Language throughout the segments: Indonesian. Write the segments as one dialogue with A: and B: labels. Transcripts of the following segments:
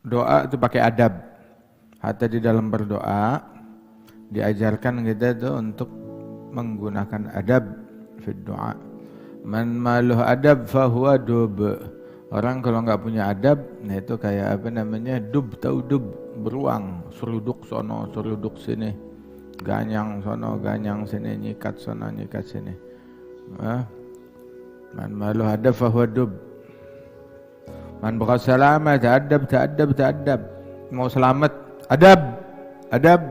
A: doa itu pakai adab. Hatta di dalam berdoa diajarkan kita itu untuk menggunakan adab fi doa. Man maluh adab fahuwa dub. Orang kalau nggak punya adab, nah itu kayak apa namanya, dub, tahu dub, beruang, seruduk sono, seruduk sini, ganyang sono, ganyang sini, nyikat sono, nyikat sini. Man maluh adab fahuwa dub. Man baqa salama ta'addab, ta'addab, ta'addab. Mau selamat, adab, adab,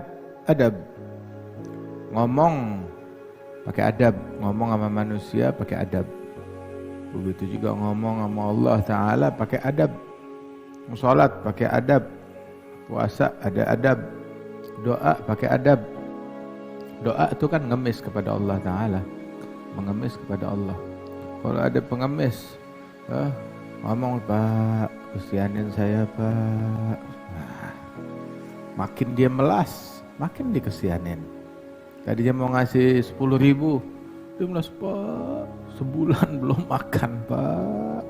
A: adab. Ngomong pakai adab, ngomong sama manusia pakai adab. Begitu juga ngomong sama Allah Ta'ala pakai adab. Salat pakai adab. Puasa ada adab. Doa pakai adab. Doa itu kan ngemis kepada Allah Ta'ala, mengemis kepada Allah. Kalau ada pengemis, ngomong, Pak, kesianin saya, Pak. Nah, makin dia melas, makin dikesianin. Tadi dia mau ngasih 10.000, dia melas, Pak, sebulan belum makan, Pak.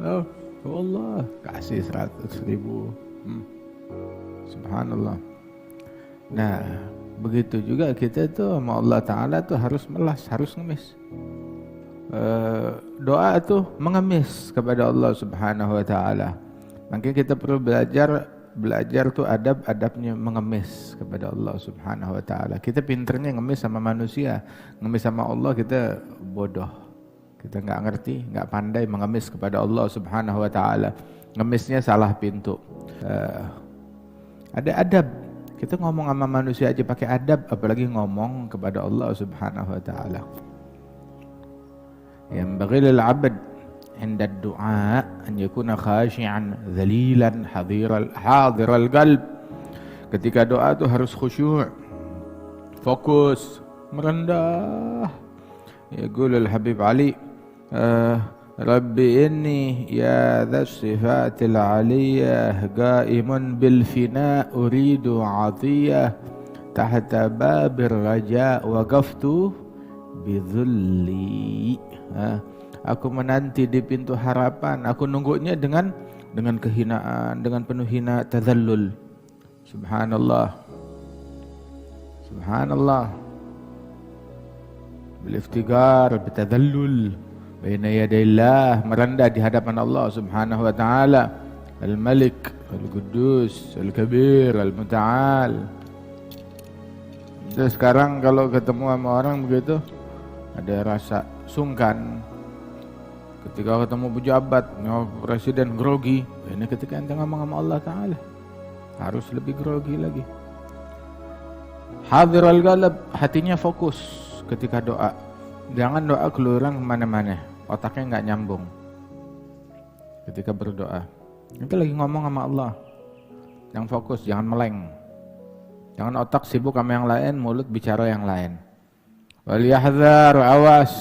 A: Oh, Allah, kasih 100.000. Subhanallah. Nah, begitu juga kita tuh sama Allah Ta'ala tuh harus melas, harus ngemis. Doa tuh mengemis kepada Allah Subhanahu wa Ta'ala. Makanya kita perlu belajar tuh adab-adabnya mengemis kepada Allah Subhanahu wa Ta'ala. Kita pinternya ngemis sama manusia, ngemis sama Allah kita bodoh. Kita nggak ngerti, nggak pandai mengemis kepada Allah Subhanahu wa Ta'ala. Ngemisnya salah pintu. Ada adab. Kita ngomong sama manusia aja pakai adab, apalagi ngomong kepada Allah Subhanahu wa Ta'ala. Yanbaghi lil 'abd 'inda ad-du'a an yakuna khashi'an dhalilan hadiral qalb. Ketika doa itu harus khusyuk, fokus, merendah. Yaqul al-Habib Ali, Rabbi inni ya dhas sifatil 'aliyah qa'imun bil fina uridu 'atiyah tahta babir raja waqaftu bidhulli. Aku menanti di pintu harapan, aku nunggunya dengan kehinaan, dengan penuh hina, tadhallul. Subhanallah, subhanallah, bil iftigar, bitadhallul baina yadayillah, merendah di hadapan Allah Subhanahu wa Ta'ala, al-Malik, al-Quddus, al-Kabir, al-Muta'al. Terus sekarang kalau ketemu sama orang begitu ada rasa sungkan. Ketika ketemu pejabat, presiden grogi. Ini ketika ente ngomong sama Allah Ta'ala harus lebih grogi lagi. Hadiral qalb, hatinya fokus ketika doa. Jangan doa keluaran kemana-mana, otaknya nggak nyambung ketika berdoa. Itu lagi ngomong sama Allah, yang fokus, jangan meleng. Jangan otak sibuk sama yang lain, mulut bicara yang lain. Waliyahdzar, awas,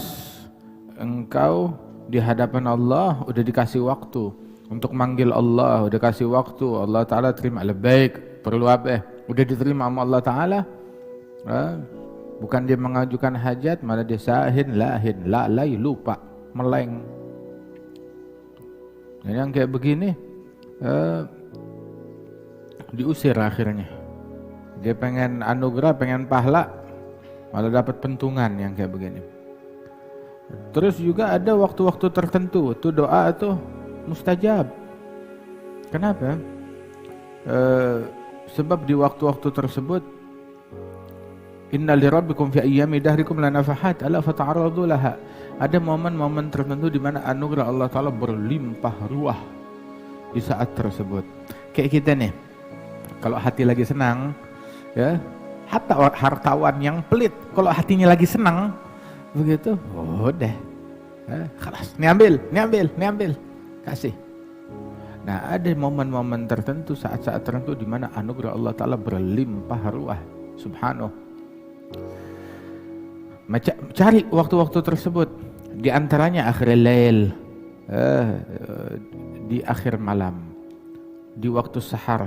A: engkau di hadapan Allah udah dikasih waktu untuk manggil Allah, udah kasih waktu, Allah Ta'ala terima, baik, perlu apa? Udah diterima sama Allah Ta'ala. Bukan dia mengajukan hajat, malah dia sahin, lahin, lalai, lupa, meleng. Dan yang kayak begini diusir akhirnya. Dia pengen anugerah, pengen pahala, malah dapat pentungan yang kayak begini. Terus juga ada waktu-waktu tertentu itu doa itu mustajab. Kenapa? Sebab di waktu-waktu tersebut inna li rabbikum fi ayyami dahrikum lanafahat ala fata'arradu laha. Ada momen-momen tertentu di mana anugerah Allah Ta'ala berlimpah ruah di saat tersebut. Kayak kita nih, kalau hati lagi senang, ya, hatta hartawan yang pelit, kalau hatinya lagi senang, begitu, udah, khalas, ini ambil, kasih. Nah, ada momen-momen tertentu, saat-saat tertentu di mana anugerah Allah Ta'ala berlimpah ruah, subhanahu. Cari waktu-waktu tersebut, di antaranya akhir lail, di akhir malam, di waktu sahar,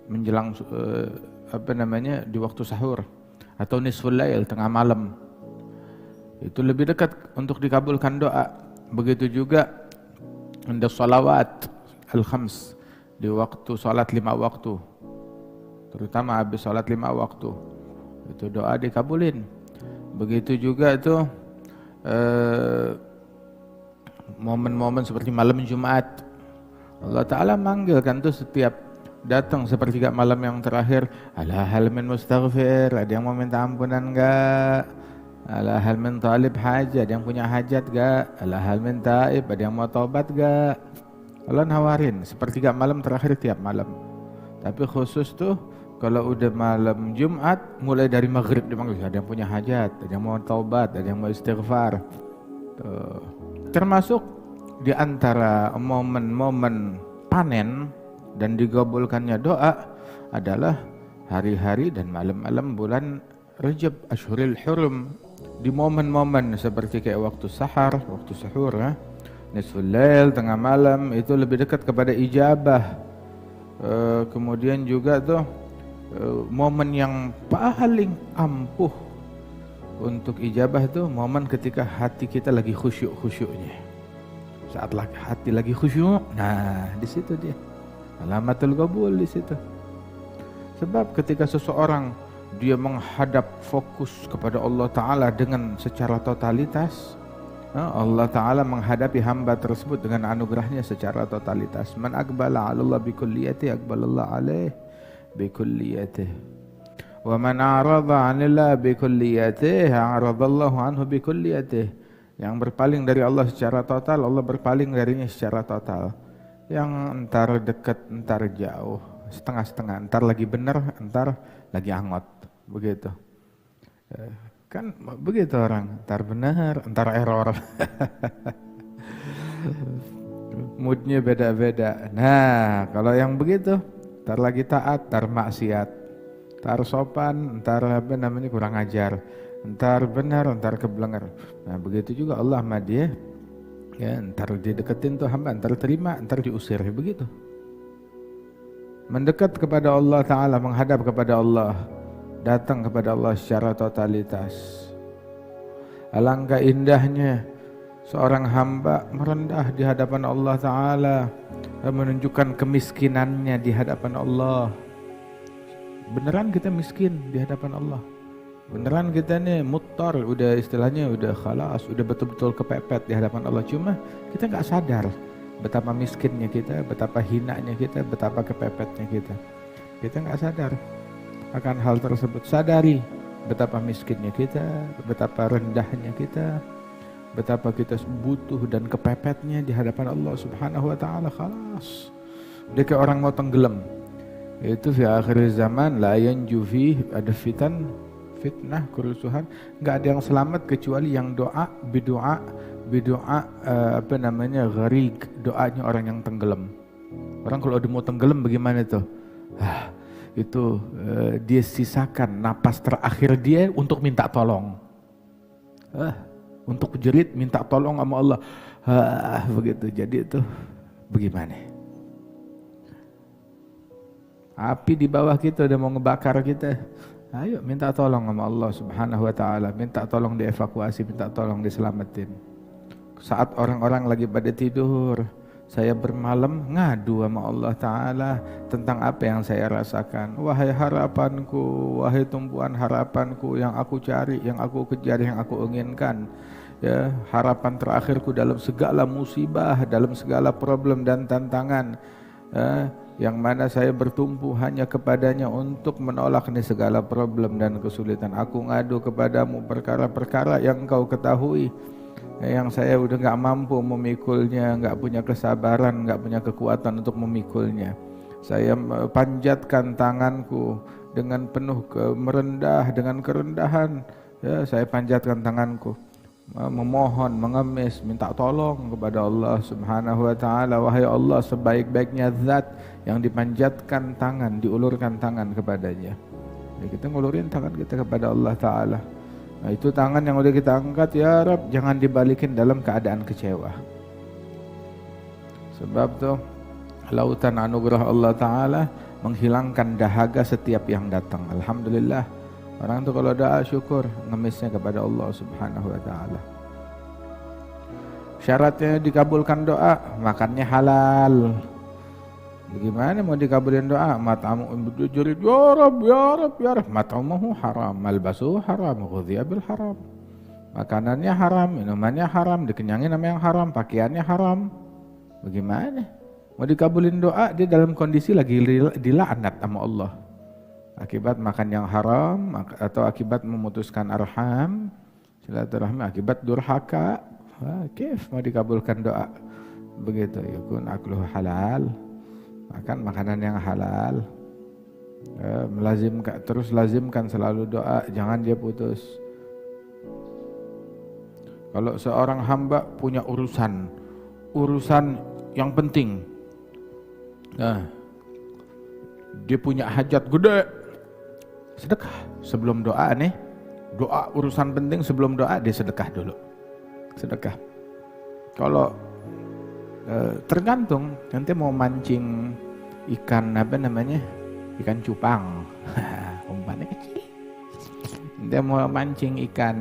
A: menjelang di waktu sahur, atau nisful lail, tengah malam. Itu lebih dekat untuk dikabulkan doa. Begitu juga untuk salawat al-khams, di waktu sholat 5 waktu, terutama habis sholat 5 waktu, itu doa dikabulin. Begitu juga itu momen-momen seperti malam Jumat, Allah Ta'ala manggilkan tuh setiap datang sepertiga malam yang terakhir, ala hal min mustaghfir, ada yang mau minta ampunan enggak? Ala hal min talib hajat, ada yang punya hajat enggak? Ala hal min taib, ada yang mau taubat enggak? Allah nawarin sepertiga malam terakhir tiap malam. Tapi khusus tuh kalau udah malam Jumat, mulai dari maghrib dipanggil, ada yang punya hajat, ada yang mau taubat, ada yang mau istighfar. Tuh. Termasuk di antara momen-momen panen dan digabulkannya doa adalah hari-hari dan malam-malam bulan Rajab, Ashhurul Hurum. Di momen-momen seperti kayak waktu sahar, waktu sahur, nisful lail, tengah malam, itu lebih dekat kepada ijabah. Kemudian juga tuh momen yang paling ampuh untuk ijabah tuh momen ketika hati kita lagi khusyuk-khusyuknya. Saat hati lagi khusyuk, nah di situ dia alamatul qabul di situ. Sebab ketika seseorang dia menghadap fokus kepada Allah Ta'ala dengan secara totalitas, Allah Ta'ala menghadapi hamba tersebut dengan anugerahnya secara totalitas. Man aqbala 'ala Allah bikulliyati aqbalallah 'alaih bikulliyatih, wa man a'rada 'anillah bikulliyatih a'radallahu anhu bikulliyatih. Yang berpaling dari Allah secara total, Allah berpaling darinya secara total. Yang entar dekat, entar jauh, setengah-setengah, entar lagi benar, entar lagi angot, begitu. Kan begitu orang, entar benar, entar error. Moodnya beda-beda. Nah, kalau yang begitu, entar lagi taat, entar maksiat, entar sopan, entar kurang ajar, entar benar, entar kebelenger. Nah, begitu juga Allah sama dia. Ya, entar dideketin tuh hamba, entar terima, entar diusir, begitu. Mendekat kepada Allah Ta'ala, menghadap kepada Allah, datang kepada Allah secara totalitas. Alangkah indahnya seorang hamba merendah di hadapan Allah Ta'ala, menunjukkan kemiskinannya di hadapan Allah. Beneran kita miskin di hadapan Allah. Beneran kita nih muttar, udah istilahnya udah khalas, udah betul-betul kepepet di hadapan Allah. Cuma kita gak sadar betapa miskinnya kita, betapa hinanya kita, betapa kepepetnya kita. Kita gak sadar akan hal tersebut. Sadari betapa miskinnya kita, betapa rendahnya kita, betapa kita butuh dan kepepetnya di hadapan Allah Subhanahu wa Ta'ala. Khalas, dia kayak orang mau tenggelam. Itu fi akhir zaman la yanju fi, ada fitnah, kerusuhan, nggak ada yang selamat kecuali yang doa bidoa gharig, doanya orang yang tenggelam. Orang kalau udah mau tenggelam bagaimana tuh? Itu dia sisakan napas terakhir dia untuk minta tolong, untuk jerit minta tolong sama Allah, begitu. Jadi itu bagaimana? Api di bawah kita udah mau ngebakar kita. Ayo minta tolong sama Allah Subhanahu wa Ta'ala, minta tolong dievakuasi, minta tolong diselamatin. Saat orang-orang lagi pada tidur, saya bermalam ngadu sama Allah Ta'ala tentang apa yang saya rasakan. Wahai harapanku, wahai tumpuan harapanku yang aku cari, yang aku kejar, yang aku inginkan. Ya, harapan terakhirku dalam segala musibah, dalam segala problem dan tantangan. Yang mana saya bertumpu hanya kepadanya untuk menolak nih segala problem dan kesulitan. Aku ngadu kepadamu perkara-perkara yang engkau ketahui, yang saya udah gak mampu memikulnya, gak punya kesabaran, gak punya kekuatan untuk memikulnya. Saya panjatkan tanganku dengan penuh merendah, dengan kerendahan, ya, saya panjatkan tanganku, memohon, mengemis, minta tolong kepada Allah Subhanahu wa Ta'ala. Wahai Allah, sebaik-baiknya zat yang dipanjatkan tangan, diulurkan tangan kepadanya. Ya, kita ngulurin tangan kita kepada Allah Ta'ala. Nah, itu tangan yang udah kita angkat, ya Rab, jangan dibalikin dalam keadaan kecewa. Sebab tuh lautan anugerah Allah Ta'ala menghilangkan dahaga setiap yang datang. Alhamdulillah, orang tuh kalau doa syukur, ngemisnya kepada Allah Subhanahu wa Ta'ala. Syaratnya dikabulkan doa, makannya halal. Bagaimana mau dikabulin doa? Mat'amu jerit, ya Rab, ya Rab, ya Rab. Mat'amuhu haram, malbasuhu haram, ghudhiya bil haram. Makanannya haram, minumannya haram, dikenyangin sama yang haram, pakaiannya haram. Bagaimana? Mau dikabulin doa, dia dalam kondisi lagi dilaknat sama Allah. Akibat makan yang haram, atau akibat memutuskan arham, silaturahmi, akibat durhaka. Kif mau dikabulkan doa? Begitu, yakun akluhu halal. Makan makanan yang halal, terus lazimkan selalu doa, jangan dia putus. Kalau seorang hamba punya urusan yang penting, dia punya hajat gede, sedekah sebelum doa nih, doa urusan penting sebelum doa dia sedekah dulu, sedekah. Kalau tergantung nanti mau mancing ikan ikan cupang umpannya kecil, nanti mau mancing ikan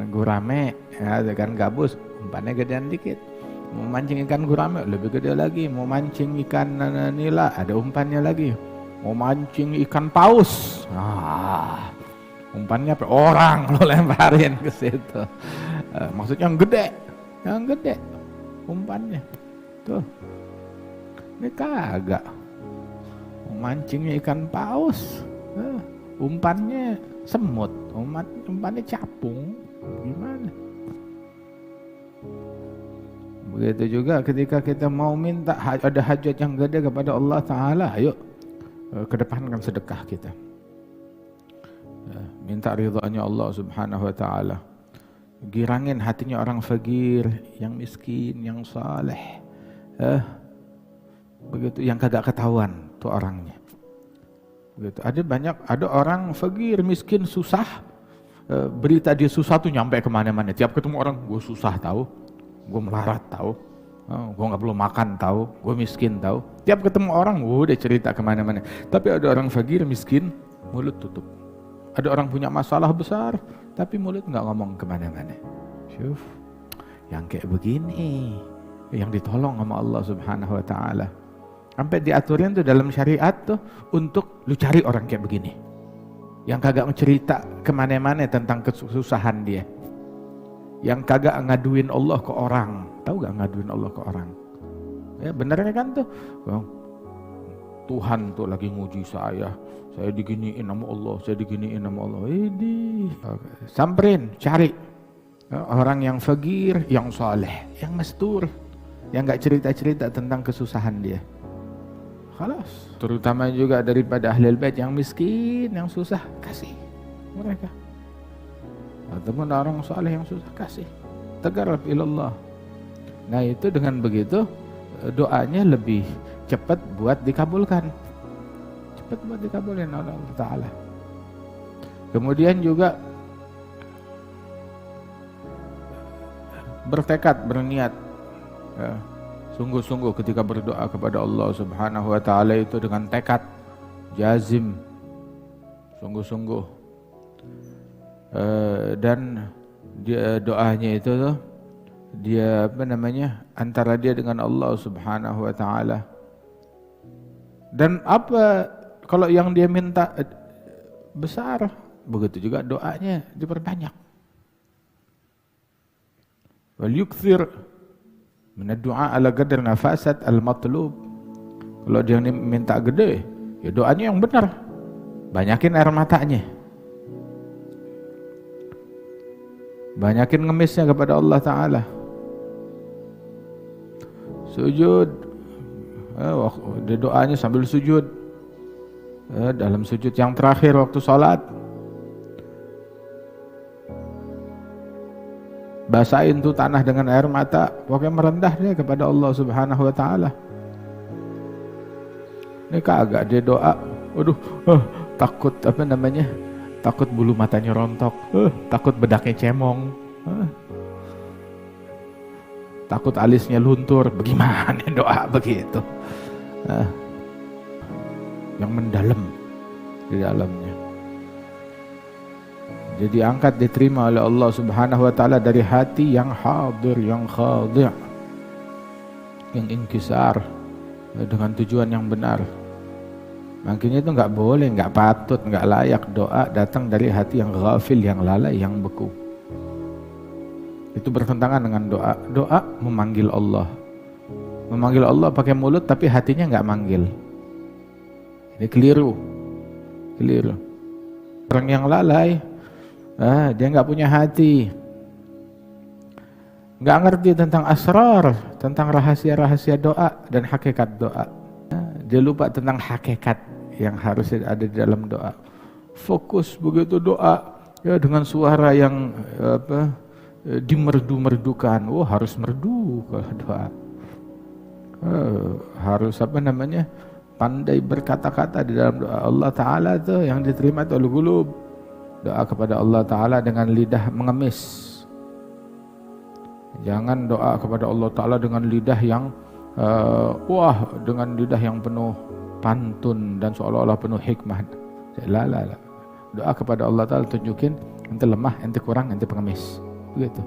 A: gurame ikan gabus umpannya gedean dikit, mau mancing ikan gurame lebih gede lagi, mau mancing ikan nila ada umpannya lagi, mau mancing ikan paus umpannya orang lo lemparin ke situ, maksudnya yang gede umpannya. Tuh, ini kagak mancingnya ikan paus, umpannya semut, umpannya capung, gimana? Begitu juga ketika kita mau minta ada hajat yang gede kepada Allah Ta'ala, ayo kedepankan sedekah kita, minta ridhonya Allah Subhanahu Wa Ta'ala, girangin hatinya orang fakir, yang miskin, yang saleh. Begitu, yang kagak ketahuan tuh orangnya. Begitu. Ada orang fakir, miskin, susah. Berita dia susah tuh nyampe kemana-mana. Tiap ketemu orang, gue susah tahu, gue melarat tahu, gue nggak perlu makan tahu, gue miskin tahu. Tiap ketemu orang, udah cerita kemana-mana. Tapi ada orang fakir, miskin, mulut tutup. Ada orang punya masalah besar, tapi mulut nggak ngomong kemana-mana. Syuf, yang kayak begini, yang ditolong sama Allah Subhanahu Wa Ta'ala. Sampai diaturin tuh dalam syariat tuh untuk lu cari orang kayak begini, yang kagak cerita kemana-mana tentang kesusahan dia, yang kagak ngaduin Allah ke orang. Tahu gak ngaduin Allah ke orang? Ya benernya kan tuh, Tuhan tuh lagi nguji saya diginiin sama Allah, saya diginiin sama Allah. Samperin, cari orang yang fakir, yang saleh, yang mastur, yang gak cerita-cerita tentang kesusahan dia. Khalas. Terutama juga daripada Ahlul Bait yang miskin, yang susah, kasih mereka. Ataupun orang saleh yang susah, kasih. Tagarrab ilallah. Nah itu dengan begitu doanya lebih cepat buat dikabulkan. Cepat buat dikabulkan oleh Allah Ta'ala. Kemudian juga bertekad, berniat, sungguh-sungguh ketika berdoa kepada Allah Subhanahu Wa Ta'ala itu dengan tekad jazim, sungguh-sungguh, dan dia doanya itu tuh dia antara dia dengan Allah Subhanahu Wa Ta'ala. Dan kalau yang dia minta besar, begitu juga doanya diperbanyak. Wal yukthir min ad-du'a ala qadri nafasat al-matlub. Kalau dia minta gede, ya doanya yang benar. Banyakin air matanya. Banyakin ngemisnya kepada Allah Ta'ala. Sujud, dia doanya sambil sujud, dalam sujud yang terakhir waktu sholat, basahin tuh tanah dengan air mata, pokoknya merendah dia kepada Allah Subhanahu Wa Ta'ala. Ini kagak dia doa, waduh, takut takut bulu matanya rontok, takut bedaknya cemong, takut alisnya luntur. Bagaimana doa begitu? Yang mendalam di dalamnya. Jadi angkat, diterima oleh Allah Subhanahu Wa Ta'ala dari hati yang hadir, yang khadi', yang inkisar, dengan tujuan yang benar. Makanya itu nggak boleh, nggak patut, nggak layak doa datang dari hati yang ghafil, yang lalai, yang beku. Itu bertentangan dengan doa. Doa memanggil Allah. Memanggil Allah pakai mulut tapi hatinya nggak manggil. Ini keliru. Keliru. Orang yang lalai, dia nggak punya hati. Nggak ngerti tentang asrar, tentang rahasia-rahasia doa dan hakikat doa. Dia lupa tentang hakikat yang harus ada di dalam doa. Fokus begitu doa, ya dengan suara yang dimerdu-merdukan. Oh, harus merdu kalau doa. Harus pandai berkata-kata di dalam doa. Allah Ta'ala tuh yang diterima itu al-qulub. Doa kepada Allah Ta'ala dengan lidah mengemis. Jangan doa kepada Allah Ta'ala dengan lidah yang dengan lidah yang penuh pantun dan seolah-olah penuh hikmah. La. Doa kepada Allah Ta'ala tunjukin ente lemah, ente kurang, ente pengemis. Begitu.